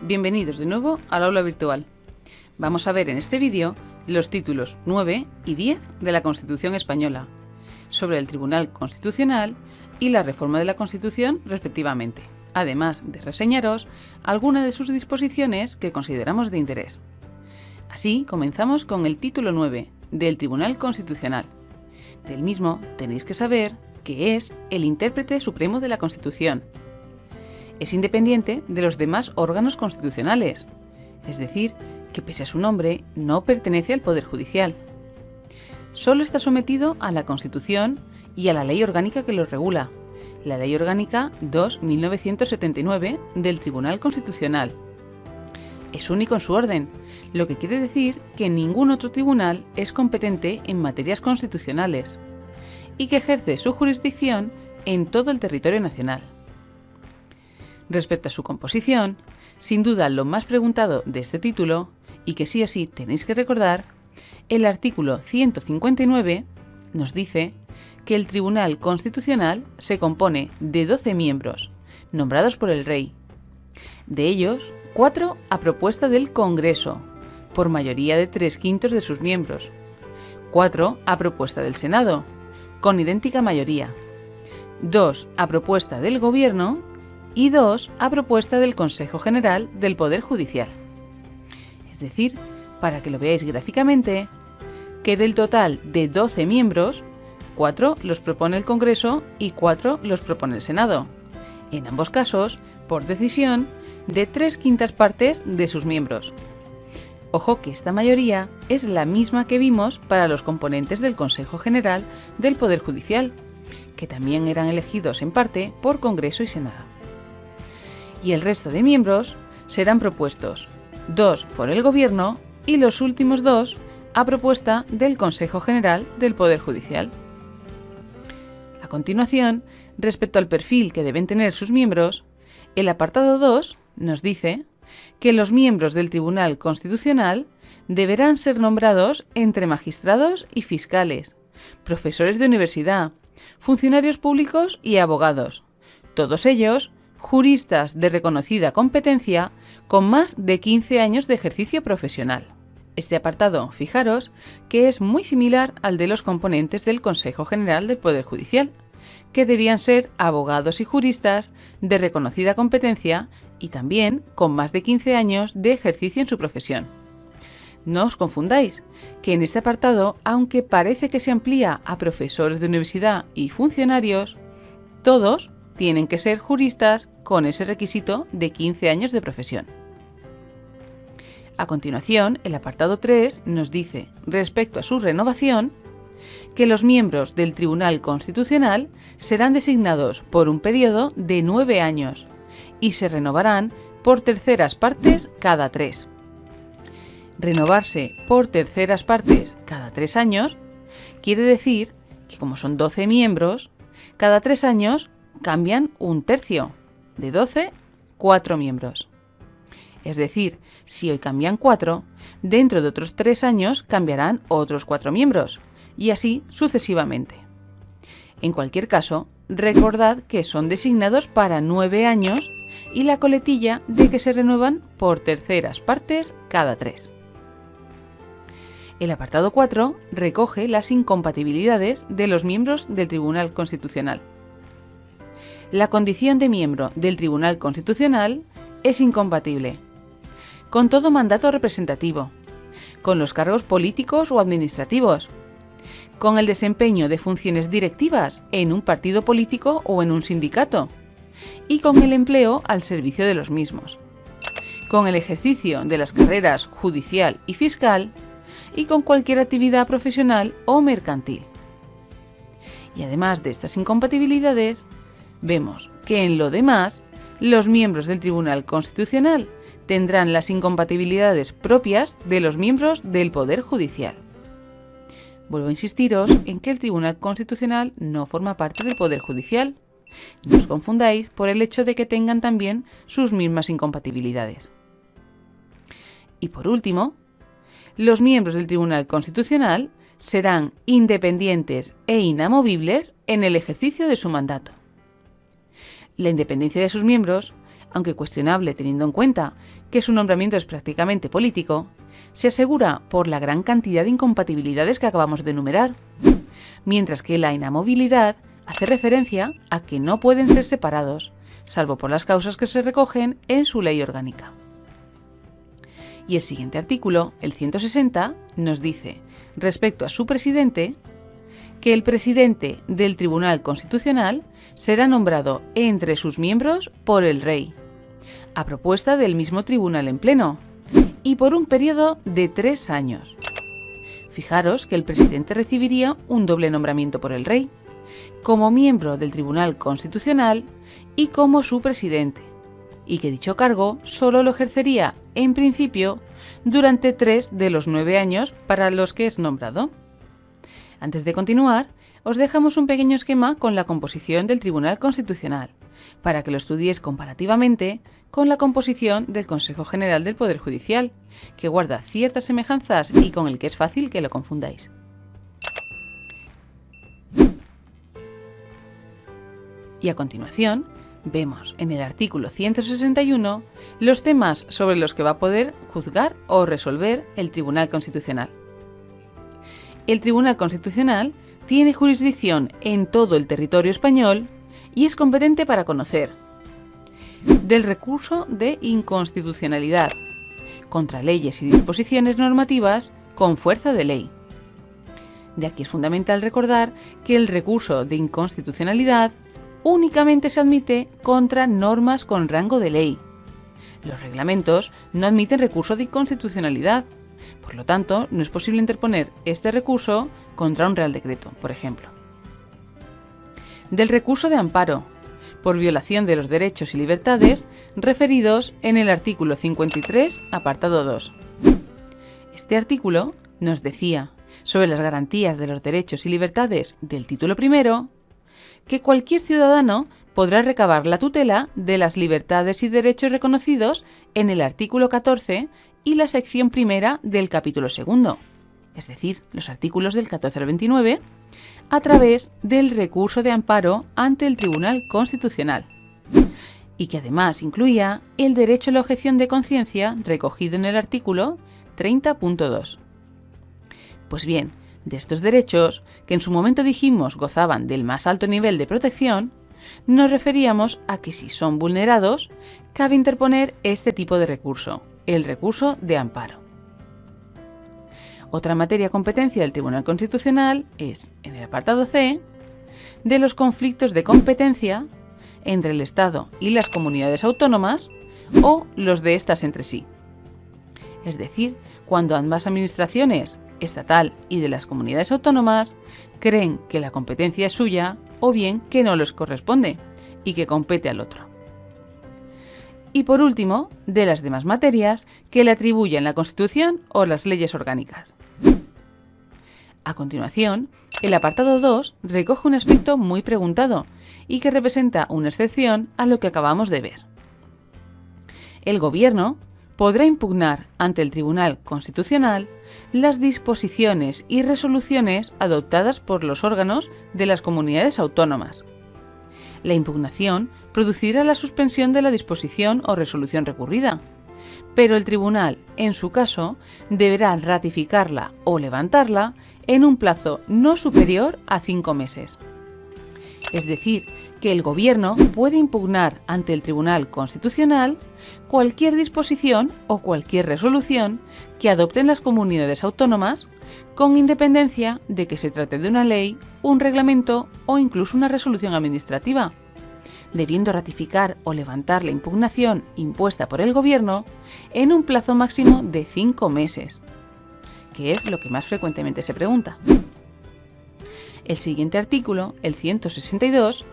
Bienvenidos de nuevo al aula virtual. Vamos a ver en este vídeo los títulos 9 y 10 de la Constitución española, sobre el Tribunal Constitucional y la reforma de la Constitución respectivamente, además de reseñaros algunas de sus disposiciones que consideramos de interés. Así comenzamos con el título 9 del Tribunal Constitucional. Del mismo tenéis que saber que es el intérprete supremo de la Constitución. Es independiente de los demás órganos constitucionales, es decir, que pese a su nombre no pertenece al Poder Judicial. Solo está sometido a la Constitución y a la ley orgánica que lo regula, la Ley Orgánica 2/1979 del Tribunal Constitucional. Es único en su orden, lo que quiere decir que ningún otro tribunal es competente en materias constitucionales y que ejerce su jurisdicción en todo el territorio nacional. Respecto a su composición, sin duda lo más preguntado de este título, y que sí o sí tenéis que recordar, el artículo 159 nos dice que el Tribunal Constitucional se compone de 12 miembros, nombrados por el Rey. De ellos, 4 a propuesta del Congreso, por mayoría de 3/5 de sus miembros, 4 a propuesta del Senado, con idéntica mayoría, 2 a propuesta del Gobierno y 2 a propuesta del Consejo General del Poder Judicial. Es decir, para que lo veáis gráficamente, que del total de 12 miembros, 4 los propone el Congreso y 4 los propone el Senado, en ambos casos por decisión de 3/5 partes de sus miembros. Ojo que esta mayoría es la misma que vimos para los componentes del Consejo General del Poder Judicial, que también eran elegidos en parte por Congreso y Senado. Y el resto de miembros serán propuestos 2 por el Gobierno y los últimos 2 a propuesta del Consejo General del Poder Judicial. A continuación, respecto al perfil que deben tener sus miembros, el apartado 2 nos dice que los miembros del Tribunal Constitucional deberán ser nombrados entre magistrados y fiscales, profesores de universidad, funcionarios públicos y abogados, todos ellos juristas de reconocida competencia con más de 15 años de ejercicio profesional. Este apartado, fijaros, que es muy similar al de los componentes del Consejo General del Poder Judicial, que debían ser abogados y juristas de reconocida competencia y también con más de 15 años de ejercicio en su profesión. No os confundáis, que en este apartado, aunque parece que se amplía a profesores de universidad y funcionarios, todos tienen que ser juristas con ese requisito de 15 años de profesión. A continuación, el apartado 3 nos dice, respecto a su renovación, que los miembros del Tribunal Constitucional serán designados por un periodo de 9 años y se renovarán por terceras partes cada 3. Renovarse por terceras partes cada 3 años quiere decir que, como son 12 miembros, cada 3 años cambian un tercio, de 12, 4 miembros. Es decir, si hoy cambian 4, dentro de otros 3 años cambiarán otros 4 miembros, y así sucesivamente. En cualquier caso, recordad que son designados para 9 años y la coletilla de que se renuevan por terceras partes cada 3. El apartado 4 recoge las incompatibilidades de los miembros del Tribunal Constitucional. La condición de miembro del Tribunal Constitucional es incompatible con todo mandato representativo, con los cargos políticos o administrativos, con el desempeño de funciones directivas en un partido político o en un sindicato, y con el empleo al servicio de los mismos, con el ejercicio de las carreras judicial y fiscal, y con cualquier actividad profesional o mercantil. Y además de estas incompatibilidades, vemos que en lo demás, los miembros del Tribunal Constitucional tendrán las incompatibilidades propias de los miembros del Poder Judicial. Vuelvo a insistiros en que el Tribunal Constitucional no forma parte del Poder Judicial. No os confundáis por el hecho de que tengan también sus mismas incompatibilidades. Y por último, los miembros del Tribunal Constitucional serán independientes e inamovibles en el ejercicio de su mandato. La independencia de sus miembros aunque cuestionable teniendo en cuenta que su nombramiento es prácticamente político, se asegura por la gran cantidad de incompatibilidades que acabamos de enumerar, mientras que la inamovilidad hace referencia a que no pueden ser separados, salvo por las causas que se recogen en su ley orgánica. Y el siguiente artículo, el 160, nos dice, respecto a su presidente, que el presidente del Tribunal Constitucional será nombrado entre sus miembros por el Rey, a propuesta del mismo tribunal en pleno, y por un periodo de 3 años. Fijaros que el presidente recibiría un doble nombramiento por el Rey, como miembro del Tribunal Constitucional y como su presidente, y que dicho cargo solo lo ejercería, en principio, durante 3 de los 9 años para los que es nombrado. Antes de continuar, os dejamos un pequeño esquema con la composición del Tribunal Constitucional, para que lo estudiéis comparativamente con la composición del Consejo General del Poder Judicial, que guarda ciertas semejanzas y con el que es fácil que lo confundáis. Y a continuación, vemos en el artículo 161 los temas sobre los que va a poder juzgar o resolver el Tribunal Constitucional. El Tribunal Constitucional tiene jurisdicción en todo el territorio español y es competente para conocer del recurso de inconstitucionalidad contra leyes y disposiciones normativas con fuerza de ley. De aquí es fundamental recordar que el recurso de inconstitucionalidad únicamente se admite contra normas con rango de ley. Los reglamentos no admiten recurso de inconstitucionalidad. Por lo tanto, no es posible interponer este recurso contra un Real Decreto, por ejemplo. Del recurso de amparo, por violación de los derechos y libertades referidos en el artículo 53, apartado 2. Este artículo nos decía, sobre las garantías de los derechos y libertades del título primero, que cualquier ciudadano podrá recabar la tutela de las libertades y derechos reconocidos en el artículo 14 y la sección primera del capítulo segundo, es decir, los artículos del 14 al 29, a través del recurso de amparo ante el Tribunal Constitucional, y que además incluía el derecho a la objeción de conciencia recogido en el artículo 30.2. Pues bien, de estos derechos, que en su momento dijimos gozaban del más alto nivel de protección, nos referíamos a que si son vulnerados, cabe interponer este tipo de recurso, el recurso de amparo. Otra materia competencia del Tribunal Constitucional es, en el apartado C, de los conflictos de competencia entre el Estado y las comunidades autónomas o los de estas entre sí. Es decir, cuando ambas administraciones, estatal y de las comunidades autónomas, creen que la competencia es suya o bien que no les corresponde y que compete al otro. Y por último, de las demás materias que le atribuyen la Constitución o las leyes orgánicas. A continuación, el apartado 2 recoge un aspecto muy preguntado y que representa una excepción a lo que acabamos de ver. El Gobierno podrá impugnar ante el Tribunal Constitucional las disposiciones y resoluciones adoptadas por los órganos de las comunidades autónomas. La impugnación producirá la suspensión de la disposición o resolución recurrida, pero el tribunal, en su caso, deberá ratificarla o levantarla en un plazo no superior a 5 meses. Es decir, que el Gobierno puede impugnar ante el Tribunal Constitucional cualquier disposición o cualquier resolución que adopten las comunidades autónomas, con independencia de que se trate de una ley, un reglamento o incluso una resolución administrativa, debiendo ratificar o levantar la impugnación impuesta por el Gobierno en un plazo máximo de 5 meses, que es lo que más frecuentemente se pregunta. El siguiente artículo, el 162,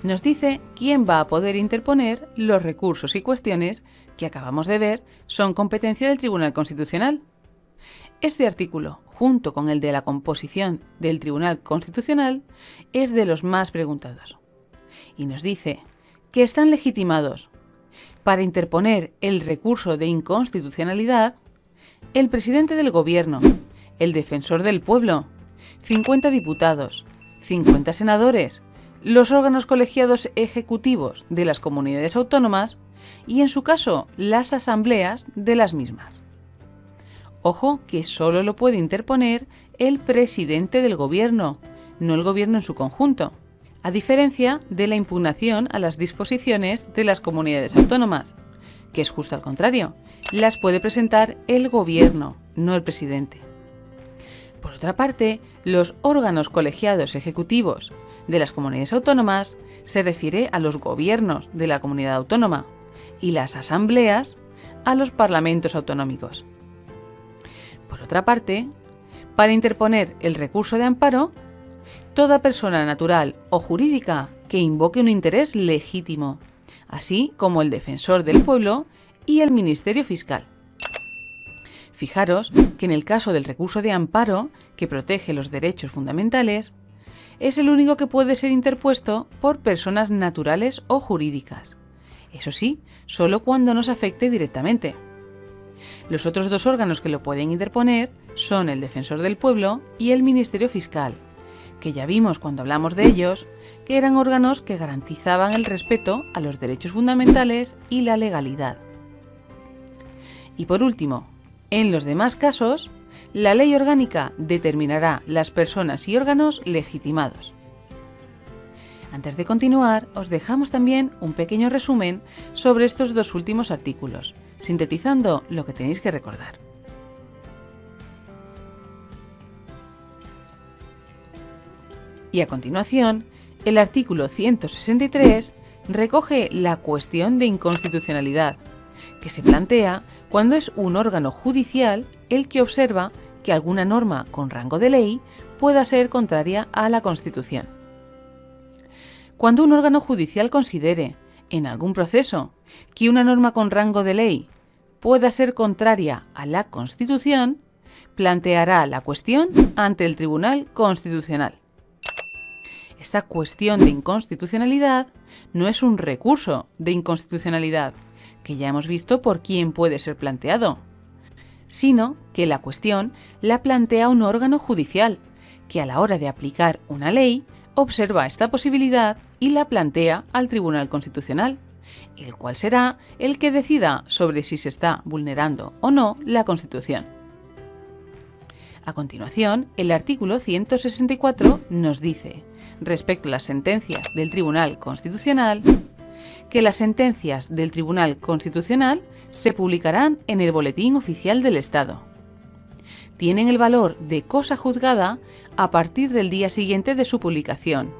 nos dice quién va a poder interponer los recursos y cuestiones que acabamos de ver son competencia del Tribunal Constitucional. Este artículo, junto con el de la composición del Tribunal Constitucional, es de los más preguntados. Y nos dice que están legitimados para interponer el recurso de inconstitucionalidad el presidente del Gobierno, el defensor del pueblo, 50 diputados, 50 senadores, los órganos colegiados ejecutivos de las comunidades autónomas y, en su caso, las asambleas de las mismas. Ojo que solo lo puede interponer el presidente del gobierno, no el gobierno en su conjunto, a diferencia de la impugnación a las disposiciones de las comunidades autónomas, que es justo al contrario, las puede presentar el gobierno, no el presidente. Por otra parte, los órganos colegiados ejecutivos de las comunidades autónomas se refiere a los gobiernos de la comunidad autónoma y las asambleas a los parlamentos autonómicos. Por otra parte, para interponer el recurso de amparo, toda persona natural o jurídica que invoque un interés legítimo, así como el defensor del pueblo y el Ministerio Fiscal. Fijaros que en el caso del recurso de amparo, que protege los derechos fundamentales, es el único que puede ser interpuesto por personas naturales o jurídicas. Eso sí, solo cuando nos afecte directamente. Los otros dos órganos que lo pueden interponer son el Defensor del Pueblo y el Ministerio Fiscal, que ya vimos cuando hablamos de ellos que eran órganos que garantizaban el respeto a los derechos fundamentales y la legalidad. Y por último, en los demás casos, la ley orgánica determinará las personas y órganos legitimados. Antes de continuar, os dejamos también un pequeño resumen sobre estos dos últimos artículos, sintetizando lo que tenéis que recordar. Y a continuación, el artículo 163 recoge la cuestión de inconstitucionalidad, que se plantea cuando es un órgano judicial el que observa que alguna norma con rango de ley pueda ser contraria a la Constitución. Cuando un órgano judicial considere, en algún proceso, que una norma con rango de ley pueda ser contraria a la Constitución, planteará la cuestión ante el Tribunal Constitucional. Esta cuestión de inconstitucionalidad no es un recurso de inconstitucionalidad, que ya hemos visto por quién puede ser planteado, sino que la cuestión la plantea un órgano judicial, que a la hora de aplicar una ley observa esta posibilidad y la plantea al Tribunal Constitucional, el cual será el que decida sobre si se está vulnerando o no la Constitución. A continuación, el artículo 164 nos dice, respecto a las sentencias del Tribunal Constitucional, que las sentencias del Tribunal Constitucional se publicarán en el Boletín Oficial del Estado. Tienen el valor de cosa juzgada a partir del día siguiente de su publicación,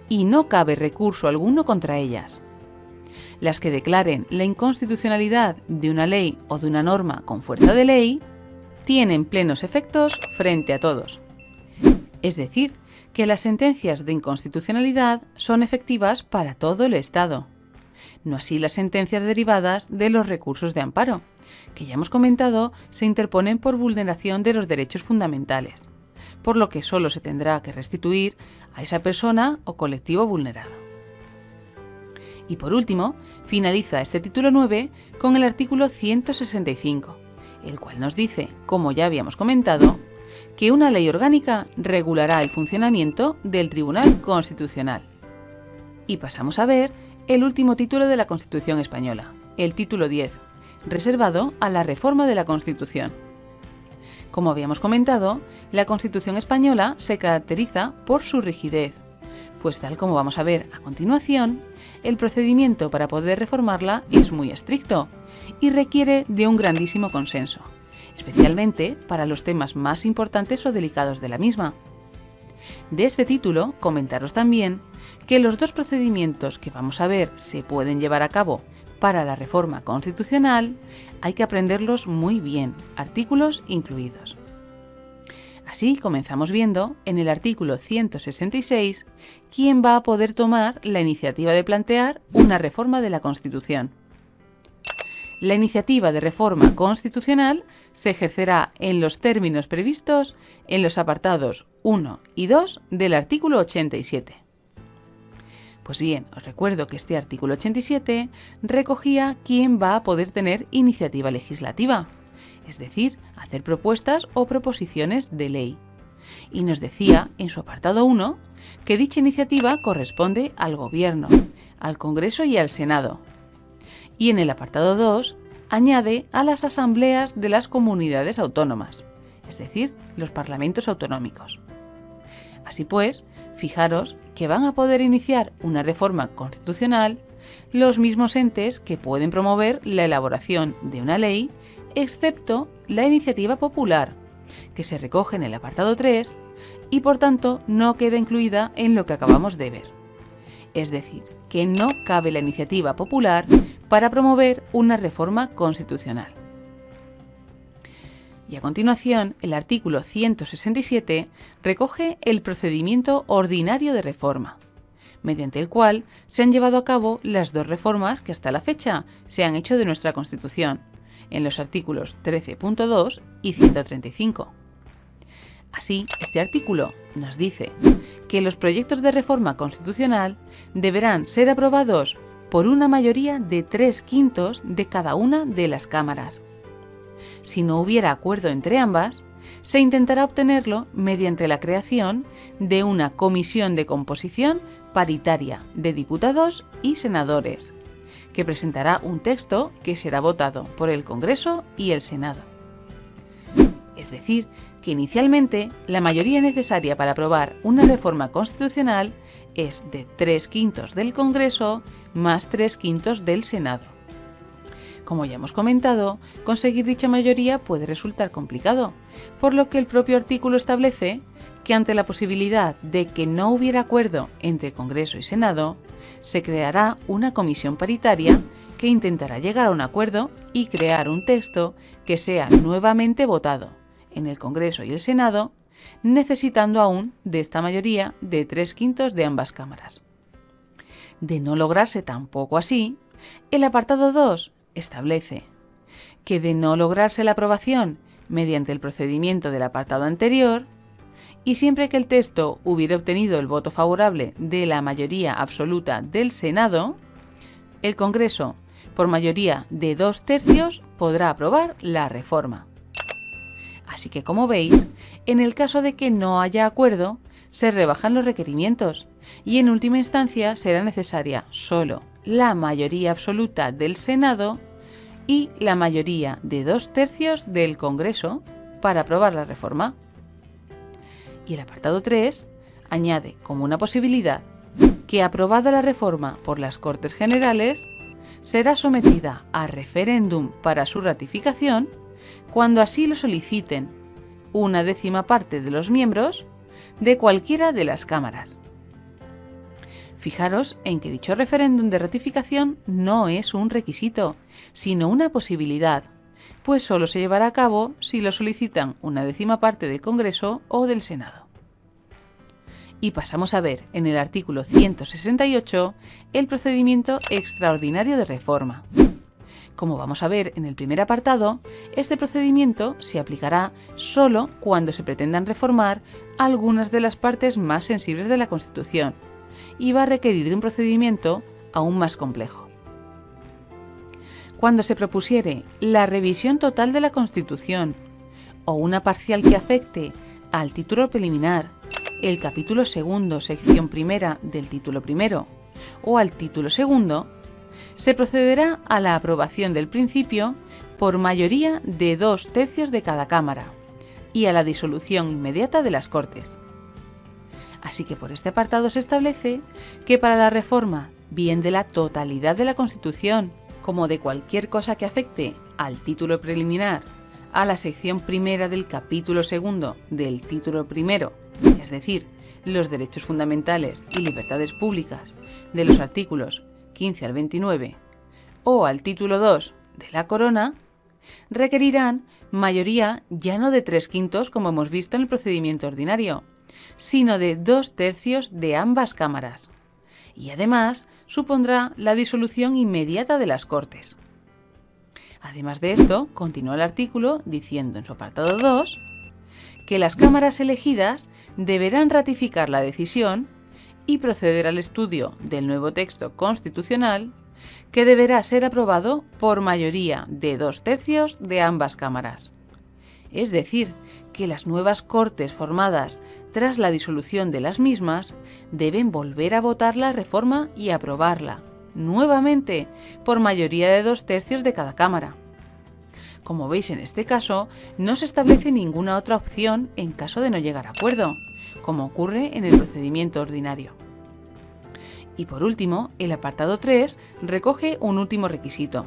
y no cabe recurso alguno contra ellas. Las que declaren la inconstitucionalidad de una ley o de una norma con fuerza de ley, tienen plenos efectos frente a todos. Es decir, que las sentencias de inconstitucionalidad son efectivas para todo el Estado. No así las sentencias derivadas de los recursos de amparo, que ya hemos comentado se interponen por vulneración de los derechos fundamentales, por lo que solo se tendrá que restituir a esa persona o colectivo vulnerado. Y por último, finaliza este título 9 con el artículo 165, el cual nos dice, como ya habíamos comentado, que una ley orgánica regulará el funcionamiento del Tribunal Constitucional. Y pasamos a ver el último título de la Constitución española, el título 10, reservado a la reforma de la Constitución. Como habíamos comentado, la Constitución española se caracteriza por su rigidez, pues tal como vamos a ver a continuación, el procedimiento para poder reformarla es muy estricto y requiere de un grandísimo consenso, especialmente para los temas más importantes o delicados de la misma. De este título, comentaros también que los dos procedimientos que vamos a ver se pueden llevar a cabo para la reforma constitucional, hay que aprenderlos muy bien, artículos incluidos. Así comenzamos viendo en el artículo 166 quién va a poder tomar la iniciativa de plantear una reforma de la Constitución. La iniciativa de reforma constitucional se ejercerá en los términos previstos en los apartados 1 y 2 del artículo 87. Pues bien, os recuerdo que este artículo 87 recogía quién va a poder tener iniciativa legislativa, es decir, hacer propuestas o proposiciones de ley. Y nos decía en su apartado 1 que dicha iniciativa corresponde al Gobierno, al Congreso y al Senado. Y en el apartado 2 añade a las asambleas de las comunidades autónomas, es decir, los parlamentos autonómicos. Así pues, fijaros que van a poder iniciar una reforma constitucional los mismos entes que pueden promover la elaboración de una ley, excepto la iniciativa popular, que se recoge en el apartado 3 y por tanto no queda incluida en lo que acabamos de ver. Es decir, que no cabe la iniciativa popular para promover una reforma constitucional. Y a continuación, el artículo 167 recoge el procedimiento ordinario de reforma, mediante el cual se han llevado a cabo las dos reformas que hasta la fecha se han hecho de nuestra Constitución, en los artículos 13.2 y 135. Así, este artículo nos dice que los proyectos de reforma constitucional deberán ser aprobados por una mayoría de 3/5 de cada una de las cámaras. Si no hubiera acuerdo entre ambas, se intentará obtenerlo mediante la creación de una comisión de composición paritaria de diputados y senadores, que presentará un texto que será votado por el Congreso y el Senado. Es decir, que inicialmente la mayoría necesaria para aprobar una reforma constitucional es de 3/5 del Congreso más 3/5 del Senado. Como ya hemos comentado, conseguir dicha mayoría puede resultar complicado, por lo que el propio artículo establece que ante la posibilidad de que no hubiera acuerdo entre Congreso y Senado, se creará una comisión paritaria que intentará llegar a un acuerdo y crear un texto que sea nuevamente votado en el Congreso y el Senado, necesitando aún de esta mayoría de 3/5 de ambas cámaras. De no lograrse tampoco así, el apartado 2 establece que de no lograrse la aprobación mediante el procedimiento del apartado anterior, y siempre que el texto hubiera obtenido el voto favorable de la mayoría absoluta del Senado, el Congreso, por mayoría de 2/3, podrá aprobar la reforma. Así que, como veis, en el caso de que no haya acuerdo, se rebajan los requerimientos y en última instancia será necesaria solo la mayoría absoluta del Senado y la mayoría de 2/3 del Congreso para aprobar la reforma. Y el apartado 3 añade como una posibilidad que, aprobada la reforma por las Cortes Generales, será sometida a referéndum para su ratificación cuando así lo soliciten 1/10 parte de los miembros de cualquiera de las cámaras. Fijaros en que dicho referéndum de ratificación no es un requisito, sino una posibilidad, pues solo se llevará a cabo si lo solicitan 1/10 parte del Congreso o del Senado. Y pasamos a ver en el artículo 168 el procedimiento extraordinario de reforma. Como vamos a ver en el primer apartado, este procedimiento se aplicará solo cuando se pretendan reformar algunas de las partes más sensibles de la Constitución y va a requerir de un procedimiento aún más complejo. Cuando se propusiere la revisión total de la Constitución o una parcial que afecte al título preliminar, el capítulo 2, sección primera del título primero o al título 2, se procederá a la aprobación del principio por mayoría de 2/3 de cada cámara y a la disolución inmediata de las Cortes. Así que por este apartado se establece que para la reforma, bien de la totalidad de la Constitución, como de cualquier cosa que afecte al título preliminar, a la sección primera del capítulo 2 del título primero, es decir, los derechos fundamentales y libertades públicas de los artículos 15 al 29, o al título 2 de la Corona, requerirán mayoría ya no de 3/5 como hemos visto en el procedimiento ordinario, sino de 2/3 de ambas cámaras, y además supondrá la disolución inmediata de las Cortes. Además de esto, continúa el artículo diciendo en su apartado 2 que las cámaras elegidas deberán ratificar la decisión y proceder al estudio del nuevo texto constitucional, que deberá ser aprobado por mayoría de 2/3 de ambas cámaras. Es decir, que las nuevas Cortes formadas tras la disolución de las mismas deben volver a votar la reforma y aprobarla, nuevamente por mayoría de 2/3 de cada Cámara. Como veis, en este caso, no se establece ninguna otra opción en caso de no llegar a acuerdo, como ocurre en el procedimiento ordinario. Y por último, el apartado 3 recoge un último requisito.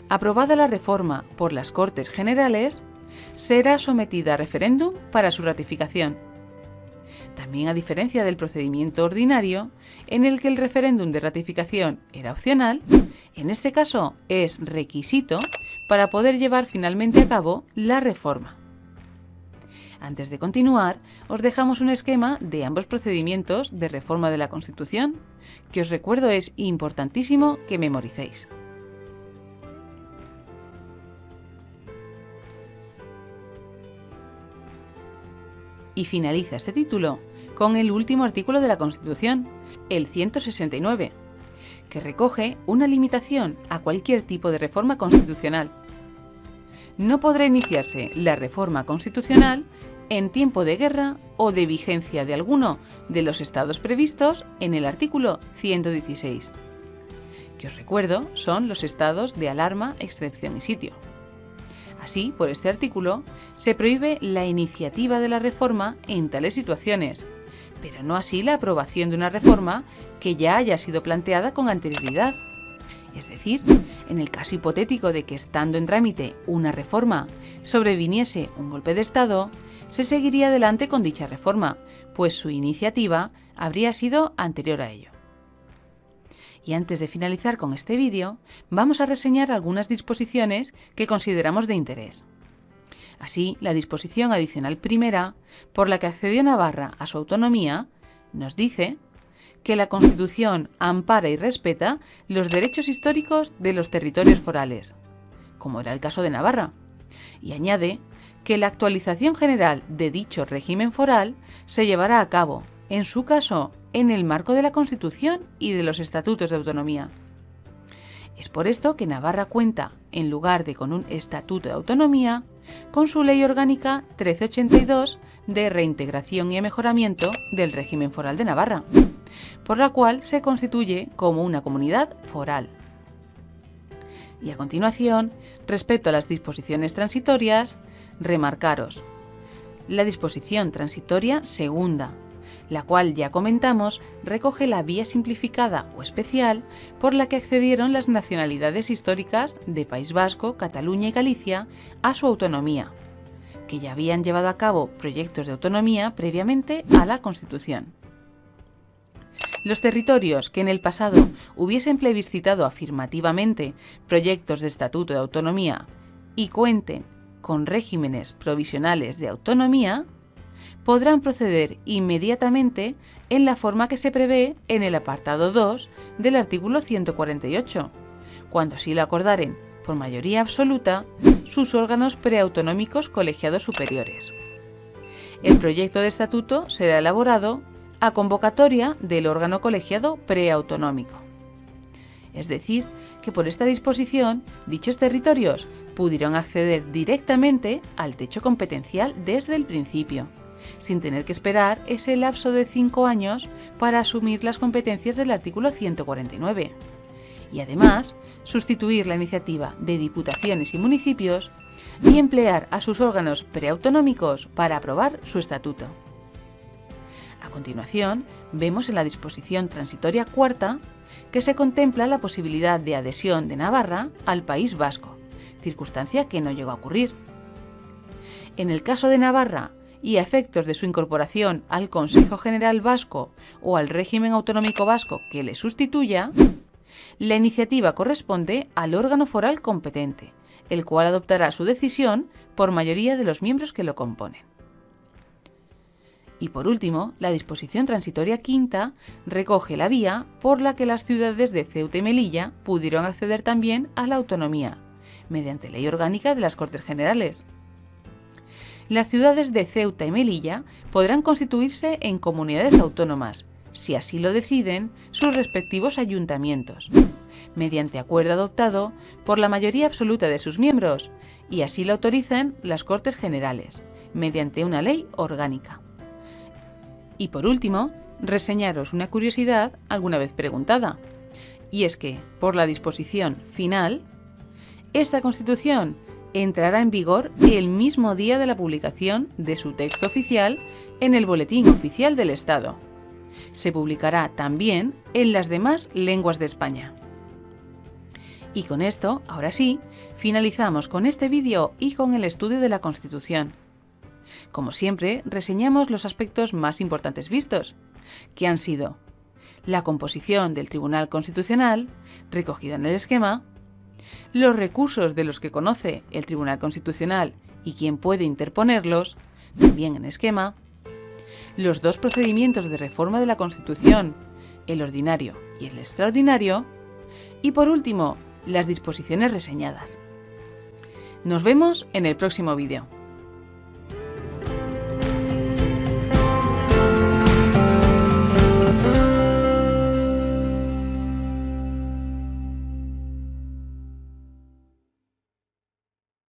Aprobada la reforma por las Cortes Generales, será sometida a referéndum para su ratificación. También, a diferencia del procedimiento ordinario, en el que el referéndum de ratificación era opcional, en este caso es requisito para poder llevar finalmente a cabo la reforma. Antes de continuar, os dejamos un esquema de ambos procedimientos de reforma de la Constitución, que os recuerdo es importantísimo que memoricéis. Y finaliza este título con el último artículo de la Constitución, el 169, que recoge una limitación a cualquier tipo de reforma constitucional. No podrá iniciarse la reforma constitucional en tiempo de guerra o de vigencia de alguno de los estados previstos en el artículo 116, que os recuerdo son los estados de alarma, excepción y sitio. Así, por este artículo, se prohíbe la iniciativa de la reforma en tales situaciones, pero no así la aprobación de una reforma que ya haya sido planteada con anterioridad. Es decir, en el caso hipotético de que, estando en trámite una reforma, sobreviniese un golpe de Estado, se seguiría adelante con dicha reforma, pues su iniciativa habría sido anterior a ello. Y antes de finalizar con este vídeo, vamos a reseñar algunas disposiciones que consideramos de interés. Así, la disposición adicional primera, por la que accedió Navarra a su autonomía, nos dice que la Constitución ampara y respeta los derechos históricos de los territorios forales, como era el caso de Navarra, y añade que la actualización general de dicho régimen foral se llevará a cabo, en su caso, en el marco de la Constitución y de los estatutos de autonomía. Es por esto que Navarra cuenta, en lugar de con un estatuto de autonomía, con su Ley Orgánica 1382 de reintegración y mejoramiento del régimen foral de Navarra, por la cual se constituye como una comunidad foral. Y a continuación, respecto a las disposiciones transitorias, remarcaros la disposición transitoria segunda, la cual ya comentamos recoge la vía simplificada o especial por la que accedieron las nacionalidades históricas de País Vasco, Cataluña y Galicia a su autonomía, que ya habían llevado a cabo proyectos de autonomía previamente a la Constitución. Los territorios que en el pasado hubiesen plebiscitado afirmativamente proyectos de estatuto de autonomía y cuenten con regímenes provisionales de autonomía, podrán proceder inmediatamente en la forma que se prevé en el apartado 2 del artículo 148, cuando así lo acordaren por mayoría absoluta sus órganos preautonómicos colegiados superiores. El proyecto de estatuto será elaborado a convocatoria del órgano colegiado preautonómico. Es decir, que por esta disposición, dichos territorios pudieron acceder directamente al techo competencial desde el principio, sin tener que esperar ese lapso de 5 años para asumir las competencias del artículo 149. Y además, sustituir la iniciativa de diputaciones y municipios y emplear a sus órganos preautonómicos para aprobar su estatuto. A continuación, vemos en la disposición transitoria cuarta que se contempla la posibilidad de adhesión de Navarra al País Vasco, circunstancia que no llegó a ocurrir. En el caso de Navarra, y a efectos de su incorporación al Consejo General Vasco o al régimen autonómico vasco que le sustituya, la iniciativa corresponde al órgano foral competente, el cual adoptará su decisión por mayoría de los miembros que lo componen. Y por último, la disposición transitoria quinta recoge la vía por la que las ciudades de Ceuta y Melilla pudieron acceder también a la autonomía, mediante ley orgánica de las Cortes Generales. Las ciudades de Ceuta y Melilla podrán constituirse en comunidades autónomas, si así lo deciden sus respectivos ayuntamientos, mediante acuerdo adoptado por la mayoría absoluta de sus miembros, y así lo autorizan las Cortes Generales, mediante una ley orgánica. Y por último, reseñaros una curiosidad alguna vez preguntada, Y es que, por la disposición final, esta Constitución entrará en vigor el mismo día de la publicación de su texto oficial en el Boletín Oficial del Estado. Se publicará también en las demás lenguas de España. Y con esto, ahora sí, finalizamos con este vídeo y con el estudio de la Constitución. Como siempre, reseñamos los aspectos más importantes vistos, que han sido la composición del Tribunal Constitucional, recogida en el esquema, los recursos de los que conoce el Tribunal Constitucional y quién puede interponerlos, también en esquema, los dos procedimientos de reforma de la Constitución, el ordinario y el extraordinario, y por último, las disposiciones reseñadas. Nos vemos en el próximo vídeo.